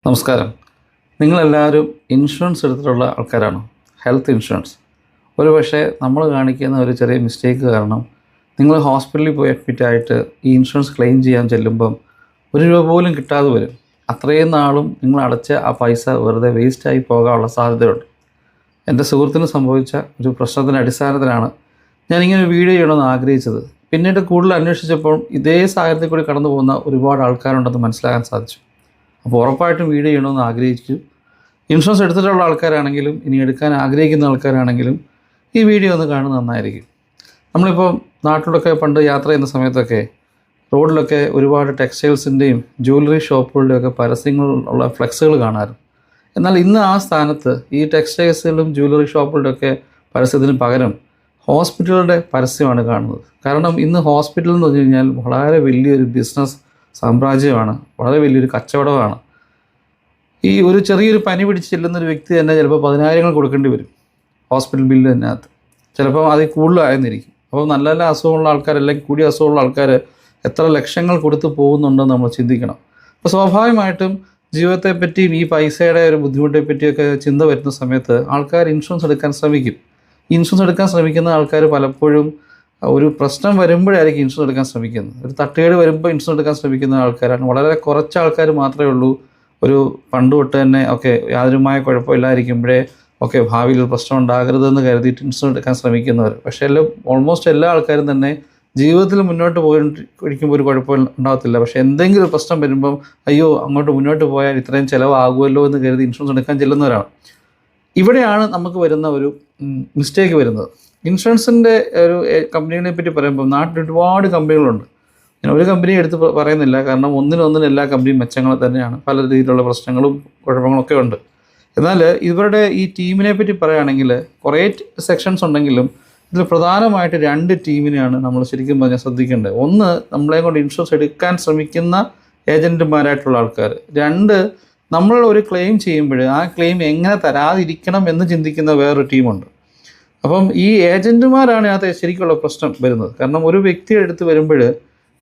നമസ്കാരം. നിങ്ങളെല്ലാവരും ഇൻഷുറൻസ് എടുത്തിട്ടുള്ള ആൾക്കാരാണോ? Health insurance. ഒരു പക്ഷേ നമ്മൾ കാണിക്കുന്ന ഒരു ചെറിയ മിസ്റ്റേക്ക് കാരണം നിങ്ങൾ ഹോസ്പിറ്റലിൽ പോയി അഡ്മിറ്റായിട്ട് ഈ ഇൻഷുറൻസ് ക്ലെയിം ചെയ്യാൻ ചെല്ലുമ്പം ₹1 പോലും കിട്ടാതെ വരും. അത്രയും നാളും നിങ്ങൾ അടച്ച ആ പൈസ വെറുതെ വേസ്റ്റായി പോകാനുള്ള സാധ്യതയുണ്ട്. എൻ്റെ സുഹൃത്തിന് സംഭവിച്ച ഒരു പ്രശ്നത്തിൻ്റെ അടിസ്ഥാനത്തിലാണ് ഞാനിങ്ങനെ വീഡിയോ ചെയ്യണമെന്ന് ആഗ്രഹിച്ചത്. പിന്നീട് കൂടുതൽ അന്വേഷിച്ചപ്പോൾ ഇതേ സാഹചര്യത്തിൽ കൂടി കടന്നു പോകുന്ന ഒരുപാട് ആൾക്കാരുണ്ടെന്ന് മനസ്സിലാക്കാൻ സാധിച്ചു. അപ്പോൾ ഉറപ്പായിട്ടും വീഡിയോ ചെയ്യണമെന്ന് ആഗ്രഹിച്ചു. ഇൻഷുറൻസ് എടുത്തിട്ടുള്ള ആൾക്കാരാണെങ്കിലും ഇനി എടുക്കാൻ ആഗ്രഹിക്കുന്ന ആൾക്കാരാണെങ്കിലും ഈ വീഡിയോ ഒന്ന് കാണുന്നത് നന്നായിരിക്കും. നമ്മളിപ്പോൾ നാട്ടിലൊക്കെ പണ്ട് യാത്ര ചെയ്യുന്ന സമയത്തൊക്കെ റോഡിലൊക്കെ ഒരുപാട് ടെക്സ്റ്റൈൽസിൻ്റെയും ജ്വല്ലറി ഷോപ്പുകളുടെയൊക്കെ പരസ്യങ്ങളുള്ള ഫ്ലെക്സുകൾ കാണാറുണ്ട്. എന്നാൽ ഇന്ന് ആ സ്ഥാനത്ത് ഈ ടെക്സ്റ്റൈൽസിലും ജ്വല്ലറി ഷോപ്പുകളുടെയൊക്കെ പരസ്യത്തിന് പകരം ഹോസ്പിറ്റലുകളുടെ പരസ്യമാണ് കാണുന്നത്. കാരണം ഇന്ന് ഹോസ്പിറ്റൽ എന്ന് പറഞ്ഞു കഴിഞ്ഞാൽ വളരെ വലിയൊരു ബിസിനസ് സാമ്രാജ്യമാണ്, വളരെ വലിയൊരു കച്ചവടമാണ്. ഈ ഒരു ചെറിയൊരു പനി പിടിച്ച് ചെല്ലുന്നൊരു വ്യക്തി തന്നെ ചിലപ്പോൾ 10,000 കൊടുക്കേണ്ടി വരും ഹോസ്പിറ്റൽ ബില്ല് അതിനകത്ത്. ചിലപ്പോൾ അതിൽ കൂടുതലായെന്നിരിക്കും. അപ്പോൾ നല്ല നല്ല അസുഖമുള്ള ആൾക്കാർ അല്ലെങ്കിൽ കൂടിയ അസുഖമുള്ള ആൾക്കാർ എത്ര ലക്ഷങ്ങൾ കൊടുത്ത് പോകുന്നുണ്ടെന്ന് നമ്മൾ ചിന്തിക്കണം. അപ്പോൾ സ്വാഭാവികമായിട്ടും ജീവിതത്തെപ്പറ്റിയും ഈ പൈസയുടെ ഒരു ബുദ്ധിമുട്ടെ പറ്റിയൊക്കെ ചിന്ത വരുന്ന സമയത്ത് ആൾക്കാർ ഇൻഷുറൻസ് എടുക്കാൻ ശ്രമിക്കും. ഇൻഷുറൻസ് എടുക്കാൻ ശ്രമിക്കുന്ന ആൾക്കാർ പലപ്പോഴും ഒരു പ്രശ്നം വരുമ്പോഴായിരിക്കും ഇൻഷുറൻസ് എടുക്കാൻ ശ്രമിക്കുന്നത്. ഒരു തട്ടുകേട് വരുമ്പോൾ ഇൻഷുറൻസ് എടുക്കാൻ ശ്രമിക്കുന്ന ആൾക്കാരാണ്. വളരെ കുറച്ച് ആൾക്കാർ മാത്രമേ ഉള്ളൂ ഒരു പണ്ട് തൊട്ട് തന്നെ യാതൊരുമായ കുഴപ്പമില്ലായിരിക്കുമ്പോഴേ ഭാവിയിൽ ഒരു പ്രശ്നം ഉണ്ടാകരുതെന്ന് കരുതിയിട്ട് ഇൻഷുറൻസ് എടുക്കാൻ ശ്രമിക്കുന്നവർ. പക്ഷേ ഓൾമോസ്റ്റ് എല്ലാ ആൾക്കാരും തന്നെ ജീവിതത്തിൽ മുന്നോട്ട് പോയിരിക്കുമ്പോൾ ഒരു കുഴപ്പം ഉണ്ടാകത്തില്ല. പക്ഷേ എന്തെങ്കിലും ഒരു പ്രശ്നം വരുമ്പം അയ്യോ അങ്ങോട്ട് മുന്നോട്ട് പോയാൽ ഇത്രയും ചിലവാകുമല്ലോ എന്ന് കരുതി ഇൻഷുറൻസ് എടുക്കാൻ ചെല്ലുന്നവരാണ്. ഇവിടെയാണ് നമുക്ക് വരുന്ന ഒരു മിസ്റ്റേക്ക് വരുന്നത്. ഇൻഷുറൻസിൻ്റെ ഒരു കമ്പനികളെ പറ്റി പറയുമ്പോൾ നാട്ടിൽ ഒരുപാട് കമ്പനികളുണ്ട്. ഞാൻ ഒരു കമ്പനി എടുത്ത് പറയുന്നില്ല, കാരണം ഒന്നിനൊന്നിനും എല്ലാ കമ്പനിയും മെച്ചങ്ങൾ തന്നെയാണ്. പല രീതിയിലുള്ള പ്രശ്നങ്ങളും കുഴപ്പങ്ങളൊക്കെ ഉണ്ട്. എന്നാൽ ഇവരുടെ ഈ ടീമിനെ പറ്റി പറയുകയാണെങ്കിൽ കുറേ സെക്ഷൻസ് ഉണ്ടെങ്കിലും ഇതിൽ പ്രധാനമായിട്ട് 2 ടീമിനെയാണ് നമ്മൾ ശരിക്കും പറഞ്ഞാൽ ശ്രദ്ധിക്കേണ്ടത്. ഒന്ന്, നമ്മളെ കൊണ്ട് ഇൻഷുറൻസ് എടുക്കാൻ ശ്രമിക്കുന്ന ഏജൻറ്റുമാരായിട്ടുള്ള ആൾക്കാർ. 2, നമ്മൾ ഒരു ക്ലെയിം ചെയ്യുമ്പോൾ ആ ക്ലെയിം എങ്ങനെ തരാതിരിക്കണം എന്ന് ചിന്തിക്കുന്ന വേറൊരു ടീമുണ്ട്. അപ്പം ഈ ഏജൻറ്റുമാരാണ് അതിനകത്ത് ശരിക്കുള്ള പ്രശ്നം വരുന്നത്. കാരണം ഒരു വ്യക്തിയുടെ അടുത്ത് വരുമ്പോൾ